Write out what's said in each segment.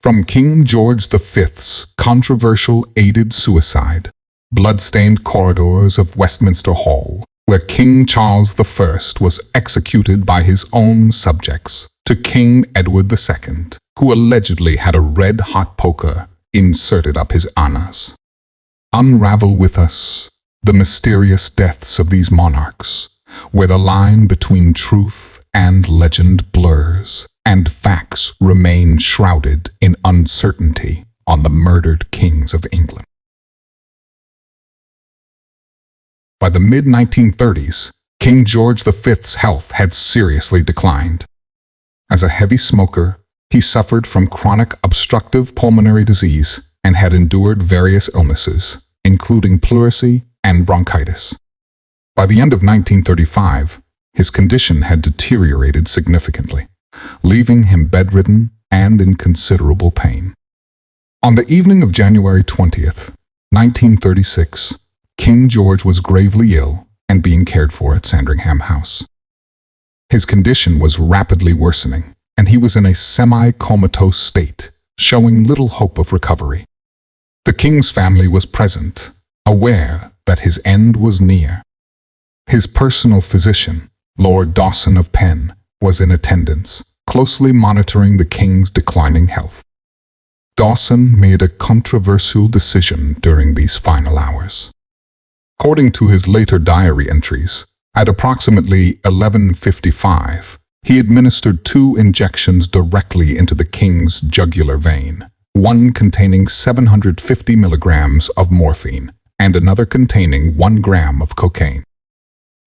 From King George V's controversial aided suicide, blood-stained corridors of Westminster Hall, where King Charles I was executed by his own subjects, to King Edward II, who allegedly had a red-hot poker inserted up his anus. Unravel with us the mysterious deaths of these monarchs, where the line between truth and legend blurs, and facts remain shrouded in uncertainty on the murdered kings of England. By the mid-1930s, King George V's health had seriously declined. As a heavy smoker, he suffered from chronic obstructive pulmonary disease and had endured various illnesses, including pleurisy and bronchitis. By the end of 1935, his condition had deteriorated significantly, leaving him bedridden and in considerable pain. On the evening of January 20th, 1936, King George was gravely ill and being cared for at Sandringham House. His condition was rapidly worsening, and he was in a semi-comatose state, showing little hope of recovery. The king's family was present, aware that his end was near. His personal physician, Lord Dawson of Penn, was in attendance, closely monitoring the king's declining health. Dawson made a controversial decision during these final hours. According to his later diary entries, at approximately 11:55, he administered 2 injections directly into the king's jugular vein, one containing 750 milligrams of morphine and another containing 1 gram of cocaine.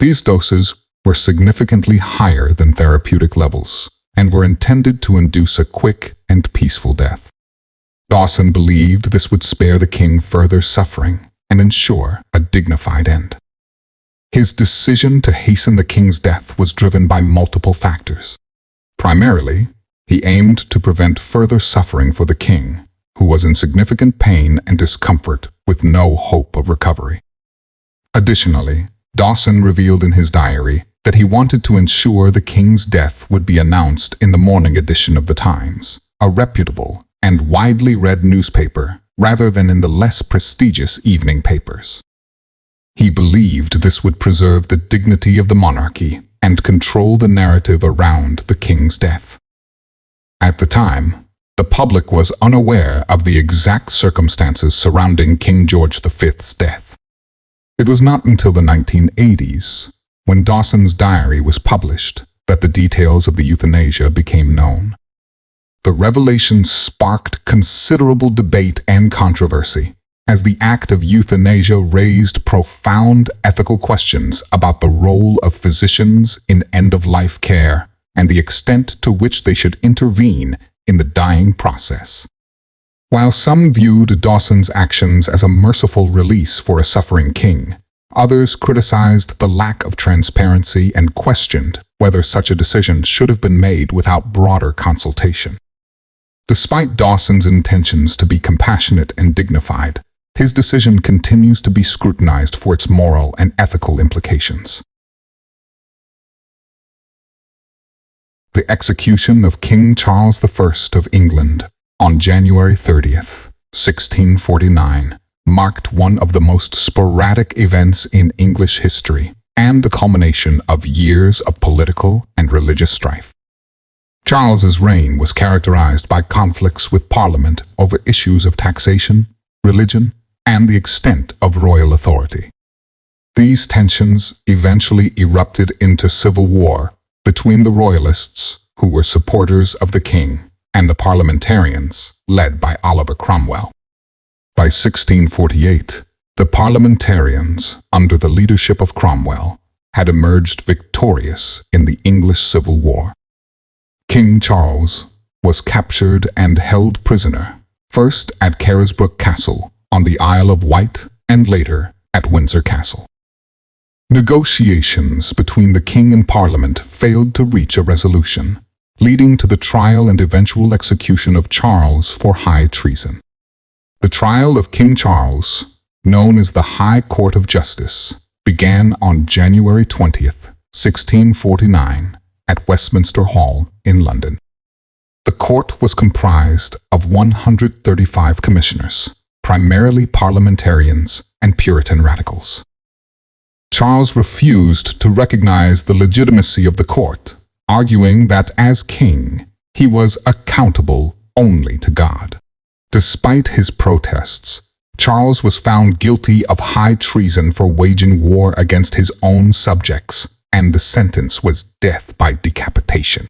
These doses were significantly higher than therapeutic levels and were intended to induce a quick and peaceful death. Dawson believed this would spare the king further suffering and ensure a dignified end. His decision to hasten the king's death was driven by multiple factors. Primarily, he aimed to prevent further suffering for the king, who was in significant pain and discomfort with no hope of recovery. Additionally, Dawson revealed in his diary that he wanted to ensure the king's death would be announced in the morning edition of the Times, a reputable and widely read newspaper, rather than in the less prestigious evening papers. He believed this would preserve the dignity of the monarchy and control the narrative around the king's death. At the time, the public was unaware of the exact circumstances surrounding King George V's death. It was not until the 1980s, when Dawson's diary was published, that the details of the euthanasia became known. The revelation sparked considerable debate and controversy, as the act of euthanasia raised profound ethical questions about the role of physicians in end-of-life care and the extent to which they should intervene in the dying process. While some viewed Dawson's actions as a merciful release for a suffering king, others criticized the lack of transparency and questioned whether such a decision should have been made without broader consultation. Despite Dawson's intentions to be compassionate and dignified, his decision continues to be scrutinized for its moral and ethical implications. The execution of King Charles I of England on January 30th, 1649, marked one of the most sporadic events in English history and the culmination of years of political and religious strife. Charles's reign was characterized by conflicts with Parliament over issues of taxation, religion, and the extent of royal authority. These tensions eventually erupted into civil war between the Royalists, who were supporters of the king, and the Parliamentarians, led by Oliver Cromwell. By 1648, the Parliamentarians, under the leadership of Cromwell, had emerged victorious in the English Civil War. King Charles was captured and held prisoner, first at Carisbrooke Castle on the Isle of Wight and later at Windsor Castle. Negotiations between the king and Parliament failed to reach a resolution, leading to the trial and eventual execution of Charles for high treason. The trial of King Charles, known as the High Court of Justice, began on January 20th, 1649, at Westminster Hall in London. The court was comprised of 135 commissioners, primarily parliamentarians and Puritan radicals. Charles refused to recognize the legitimacy of the court, arguing that as king, he was accountable only to God. Despite his protests, Charles was found guilty of high treason for waging war against his own subjects, and the sentence was death by decapitation.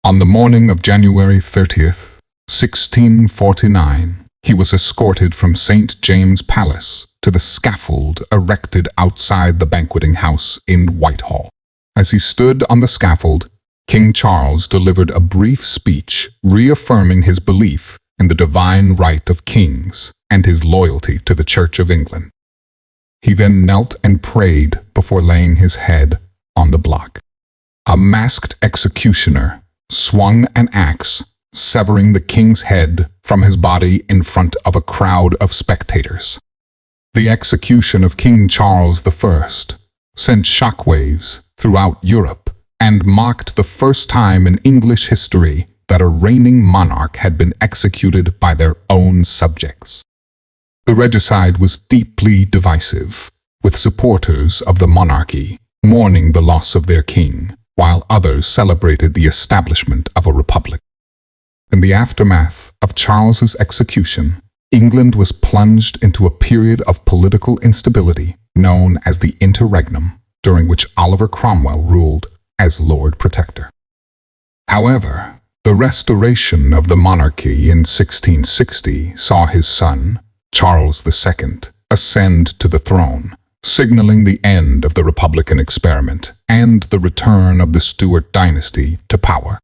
On the morning of January 30th, 1649, he was escorted from St. James's Palace to the scaffold erected outside the banqueting house in Whitehall. As he stood on the scaffold, King Charles delivered a brief speech reaffirming his belief in the divine right of kings and his loyalty to the Church of England. He then knelt and prayed before laying his head on the block. A masked executioner swung an axe, severing the king's head from his body in front of a crowd of spectators. The execution of King Charles I sent shockwaves throughout Europe and marked the first time in English history that a reigning monarch had been executed by their own subjects. The regicide was deeply divisive, with supporters of the monarchy mourning the loss of their king, while others celebrated the establishment of a republic. In the aftermath of Charles's execution, England was plunged into a period of political instability known as the Interregnum, during which Oliver Cromwell ruled as Lord Protector. However, the restoration of the monarchy in 1660 saw his son, Charles II, ascend to the throne, signaling the end of the Republican experiment and the return of the Stuart dynasty to power.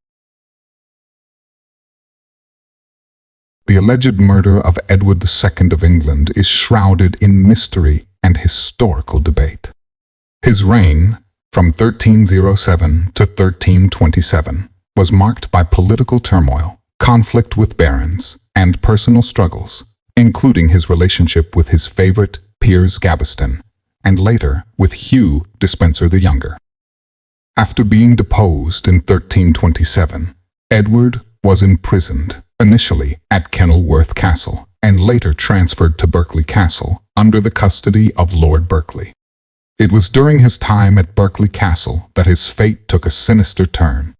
The alleged murder of Edward II of England is shrouded in mystery and historical debate. His reign, from 1307 to 1327, was marked by political turmoil, conflict with barons, and personal struggles, including his relationship with his favorite Piers Gaveston, and later with Hugh Despenser the Younger. After being deposed in 1327, Edward was imprisoned, initially at Kenilworth Castle, and later transferred to Berkeley Castle under the custody of Lord Berkeley. It was during his time at Berkeley Castle that his fate took a sinister turn.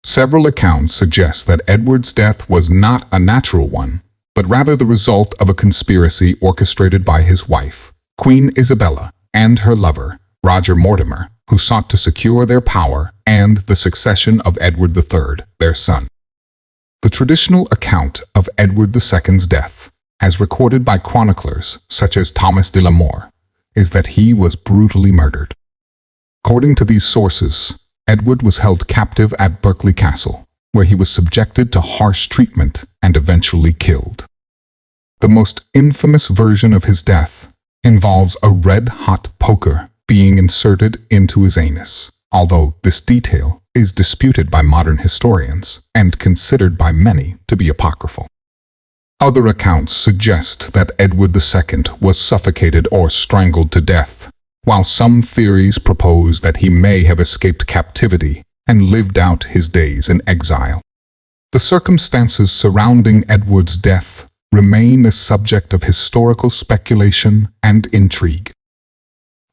Several accounts suggest that Edward's death was not a natural one, but rather the result of a conspiracy orchestrated by his wife, Queen Isabella, and her lover, Roger Mortimer, who sought to secure their power and the succession of Edward III, their son. The traditional account of Edward II's death, as recorded by chroniclers such as Thomas de la Mor, is that he was brutally murdered. According to these sources, Edward was held captive at Berkeley Castle, where he was subjected to harsh treatment and eventually killed. The most infamous version of his death involves a red-hot poker being inserted into his anus, although this detail is disputed by modern historians and considered by many to be apocryphal. Other accounts suggest that Edward II was suffocated or strangled to death, while some theories propose that he may have escaped captivity and lived out his days in exile. The circumstances surrounding Edward's death remain a subject of historical speculation and intrigue.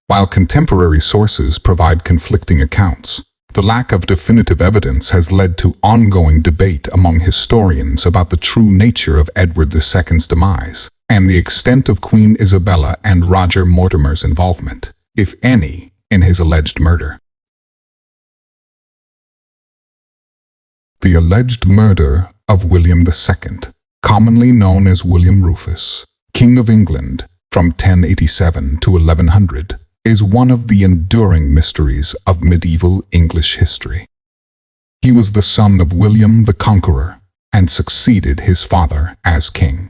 While contemporary sources provide conflicting accounts, the lack of definitive evidence has led to ongoing debate among historians about the true nature of Edward II's demise and the extent of Queen Isabella and Roger Mortimer's involvement, if any, in his alleged murder. The alleged murder of William II, commonly known as William Rufus, King of England from 1087 to 1100, is one of the enduring mysteries of medieval English history. He was the son of William the Conqueror and succeeded his father as king.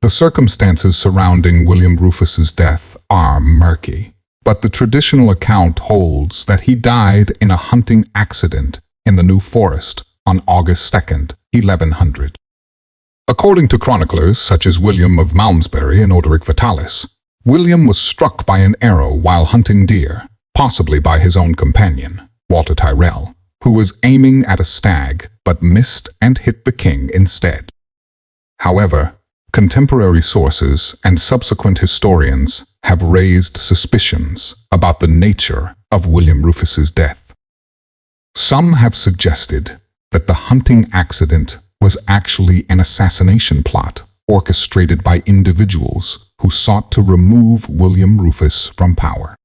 The circumstances surrounding William Rufus's death are murky, but the traditional account holds that he died in a hunting accident in the New Forest on August 2nd, 1100. According to chroniclers such as William of Malmesbury and Odoric Vitalis, William was struck by an arrow while hunting deer, possibly by his own companion, Walter Tyrrell, who was aiming at a stag but missed and hit the king instead. However, contemporary sources and subsequent historians have raised suspicions about the nature of William Rufus's death. Some have suggested that the hunting accident was actually an assassination plot orchestrated by individuals who sought to remove William Rufus from power.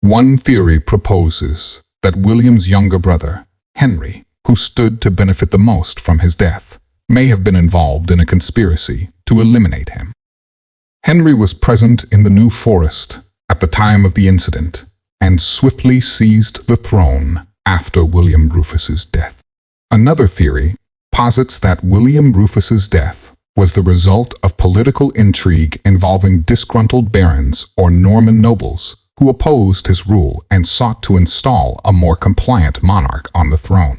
One theory proposes that William's younger brother, Henry, who stood to benefit the most from his death, may have been involved in a conspiracy to eliminate him. Henry was present in the New Forest at the time of the incident and swiftly seized the throne after William Rufus's death. Another theory posits that William Rufus's death was the result of political intrigue involving disgruntled barons or Norman nobles who opposed his rule and sought to install a more compliant monarch on the throne.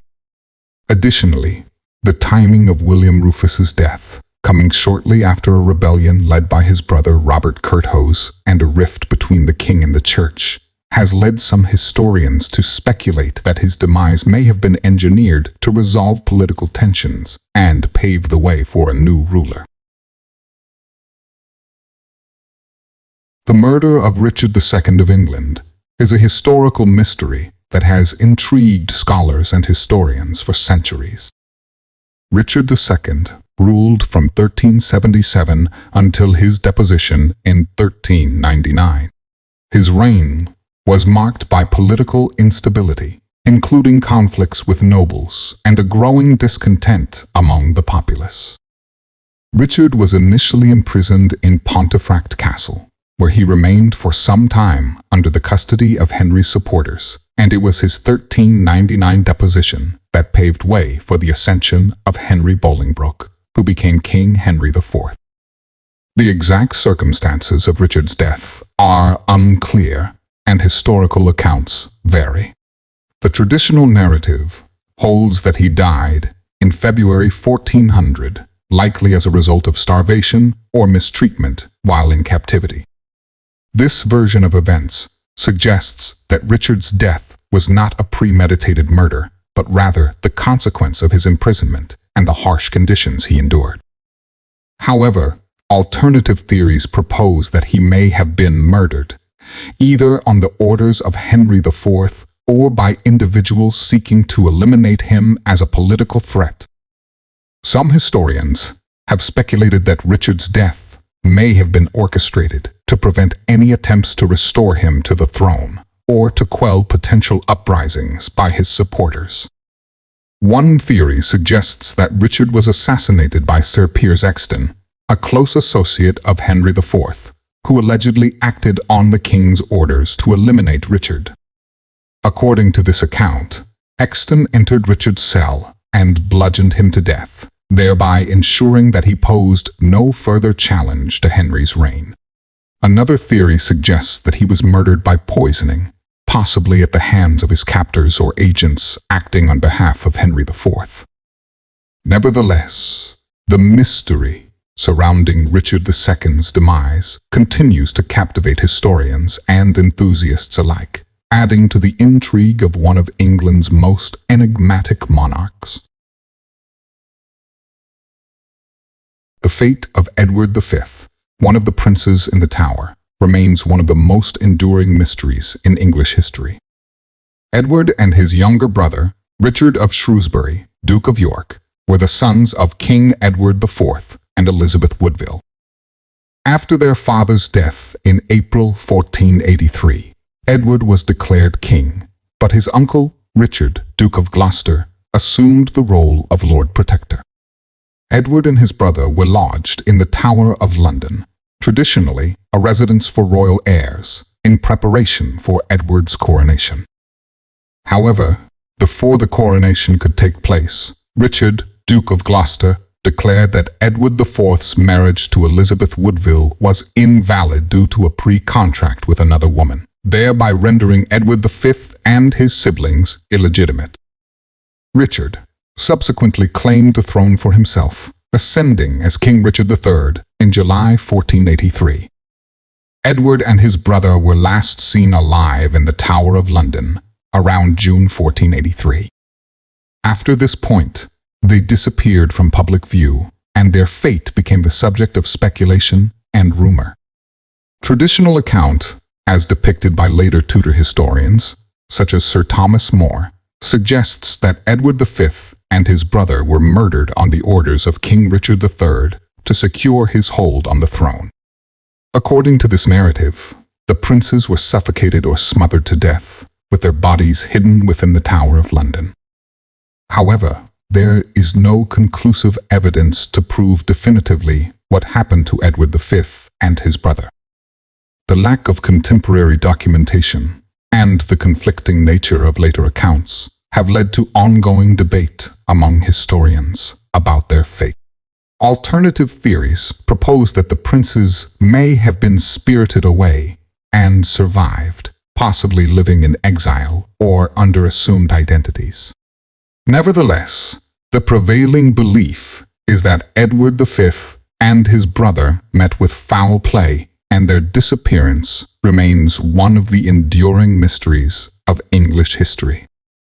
Additionally, the timing of William Rufus's death, coming shortly after a rebellion led by his brother Robert Curthose and a rift between the king and the church, has led some historians to speculate that his demise may have been engineered to resolve political tensions and pave the way for a new ruler. The murder of Richard II of England is a historical mystery that has intrigued scholars and historians for centuries. Richard II ruled from 1377 until his deposition in 1399. His reign was marked by political instability, including conflicts with nobles and a growing discontent among the populace. Richard was initially imprisoned in Pontefract Castle, where he remained for some time under the custody of Henry's supporters, and it was his 1399 deposition that paved way for the ascension of Henry Bolingbroke, who became King Henry IV. The exact circumstances of Richard's death are unclear, and historical accounts vary. The traditional narrative holds that he died in February 1400, likely as a result of starvation or mistreatment while in captivity. This version of events suggests that Richard's death was not a premeditated murder, but rather the consequence of his imprisonment and the harsh conditions he endured. However, alternative theories propose that he may have been murdered, either on the orders of Henry IV or by individuals seeking to eliminate him as a political threat. Some historians have speculated that Richard's death may have been orchestrated to prevent any attempts to restore him to the throne or to quell potential uprisings by his supporters. One theory suggests that Richard was assassinated by Sir Piers Exton, a close associate of Henry IV, who allegedly acted on the king's orders to eliminate Richard. According to this account, Exton entered Richard's cell and bludgeoned him to death, thereby ensuring that he posed no further challenge to Henry's reign. Another theory suggests that he was murdered by poisoning, possibly at the hands of his captors or agents acting on behalf of Henry IV. Nevertheless, the mystery surrounding Richard II's demise continues to captivate historians and enthusiasts alike, adding to the intrigue of one of England's most enigmatic monarchs. The fate of Edward V, one of the princes in the Tower, remains one of the most enduring mysteries in English history. Edward and his younger brother, Richard of Shrewsbury, Duke of York, were the sons of King Edward IV and Elizabeth Woodville. After their father's death in April 1483, Edward was declared king, but his uncle, Richard, Duke of Gloucester, assumed the role of Lord Protector. Edward and his brother were lodged in the Tower of London, traditionally a residence for royal heirs, in preparation for Edward's coronation. However, before the coronation could take place, Richard, Duke of Gloucester, declared that Edward IV's marriage to Elizabeth Woodville was invalid due to a pre-contract with another woman, thereby rendering Edward V and his siblings illegitimate. Richard subsequently claimed the throne for himself, ascending as King Richard III in July 1483. Edward and his brother were last seen alive in the Tower of London around June 1483. After this point, They disappeared from public view, and their fate became the subject of speculation and rumor. Traditional account, as depicted by later Tudor historians, such as Sir Thomas More, suggests that Edward V and his brother were murdered on the orders of King Richard III to secure his hold on the throne. According to this narrative, the princes were suffocated or smothered to death, with their bodies hidden within the Tower of London. However, there is no conclusive evidence to prove definitively what happened to Edward V and his brother. The lack of contemporary documentation and the conflicting nature of later accounts have led to ongoing debate among historians about their fate. Alternative theories propose that the princes may have been spirited away and survived, possibly living in exile or under assumed identities. Nevertheless, the prevailing belief is that Edward V and his brother met with foul play, and their disappearance remains one of the enduring mysteries of English history.